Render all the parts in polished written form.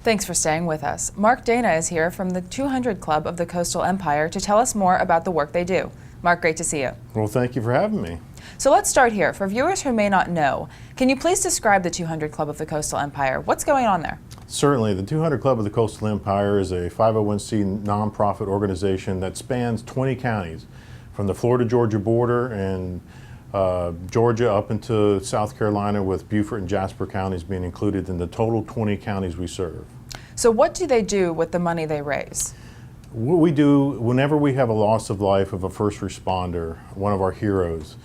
Thanks for staying with us. Mark Dana is here from the 200 Club of the Coastal Empire to tell us more about the work they do. Mark, great to see you. Well, thank you for having me. So let's start here. For viewers who may not know, can you please describe the 200 Club of the Coastal Empire? What's going on there? Certainly. The 200 Club of the Coastal Empire is a 501c nonprofit organization that spans 20 counties from the Florida-Georgia border and Georgia up into South Carolina, with Beaufort and Jasper counties being included in the total 20 counties we serve. So what do they do with the money they raise? What we do whenever we have a loss of life of a first responder, one of our heroes,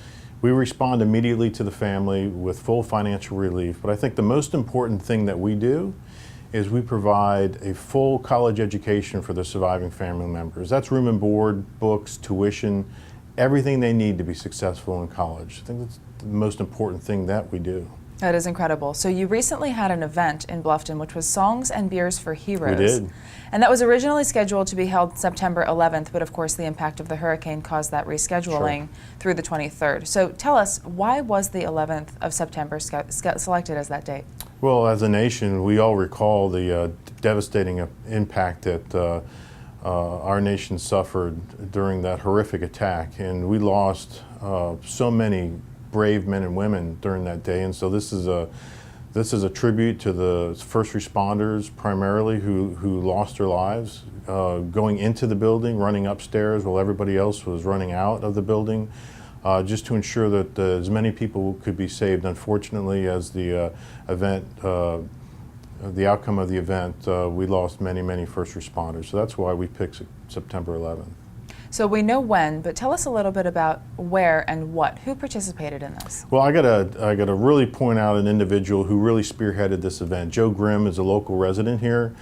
we respond immediately to the family with full financial relief. But I think the most important thing that we do is we provide a full college education for the surviving family members. That's room and board, books, tuition, everything they need to be successful in college. I think that's the most important thing that we do. That is incredible. So you recently had an event in Bluffton, which was Songs and Beers for Heroes. We did. And that was originally scheduled to be held September 11th, but of course the impact of the hurricane caused that rescheduling through the 23rd. So tell us, why was the 11th of September selected as that date? Well, as a nation, we all recall the devastating impact that our nation suffered during that horrific attack, and we lost so many brave men and women during that day. And so this is a tribute to the first responders primarily who lost their lives going into the building, running upstairs while everybody else was running out of the building, just to ensure that as many people could be saved. Unfortunately, as the the outcome of the event, we lost many first responders. So that's why we picked September 11th. So we know when, but tell us a little bit about where and what. Who participated in this? Well, I gotta really point out an individual who really spearheaded this event. Joe Grimm is a local resident here.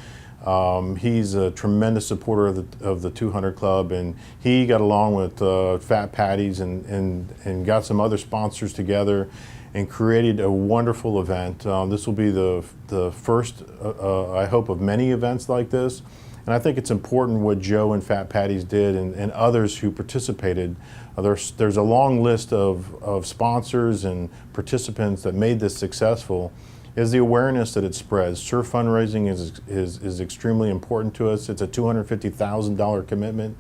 He's a tremendous supporter of the 200 Club, and he got along with Fat Patties and got some other sponsors together and created a wonderful event. This will be the first, I hope, of many events like this. And I think it's important what Joe and Fat Patties did and others who participated. There's a long list of sponsors and participants that made this successful. Is the awareness that it spreads. Surf fundraising is extremely important to us. It's a $250,000 commitment.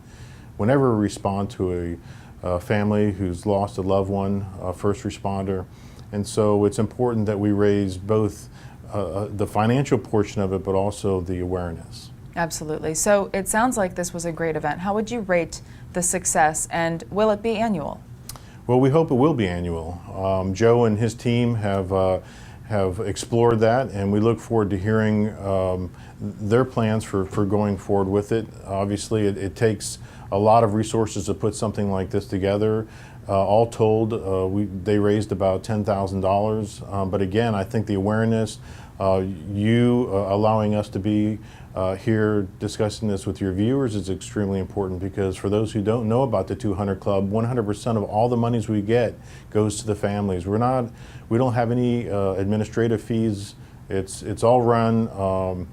Whenever we respond to a family who's lost a loved one, a first responder. And so it's important that we raise both the financial portion of it, but also the awareness. Absolutely. So it sounds like this was a great event. How would you rate the success, and will it be annual? Well, we hope it will be annual. Joe and his team have explored that, and we look forward to hearing their plans for going forward with it. Obviously, it takes a lot of resources to put something like this together. All told, they raised about $10,000. But again, I think the awareness, allowing us to be here discussing this with your viewers is extremely important, because for those who don't know about the 200 Club, 100% of all the monies we get goes to the families. We don't have any administrative fees. It's all run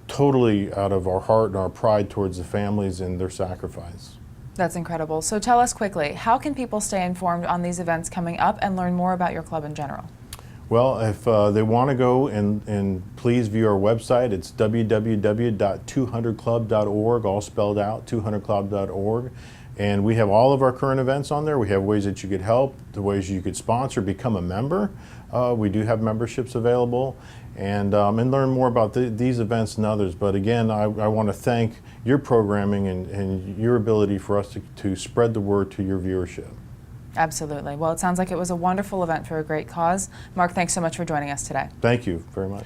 totally out of our heart and our pride towards the families and their sacrifice. That's incredible. So tell us quickly, how can people stay informed on these events coming up and learn more about your club in general? Well, if they want to go and please view our website, it's www.200club.org, all spelled out, 200club.org. And we have all of our current events on there. We have ways that you could help, the ways you could sponsor, become a member. We do have memberships available, and learn more about these events and others. But again, I want to thank your programming and your ability for us to spread the word to your viewership. Absolutely. Well, it sounds like it was a wonderful event for a great cause. Mark, thanks so much for joining us today. Thank you very much.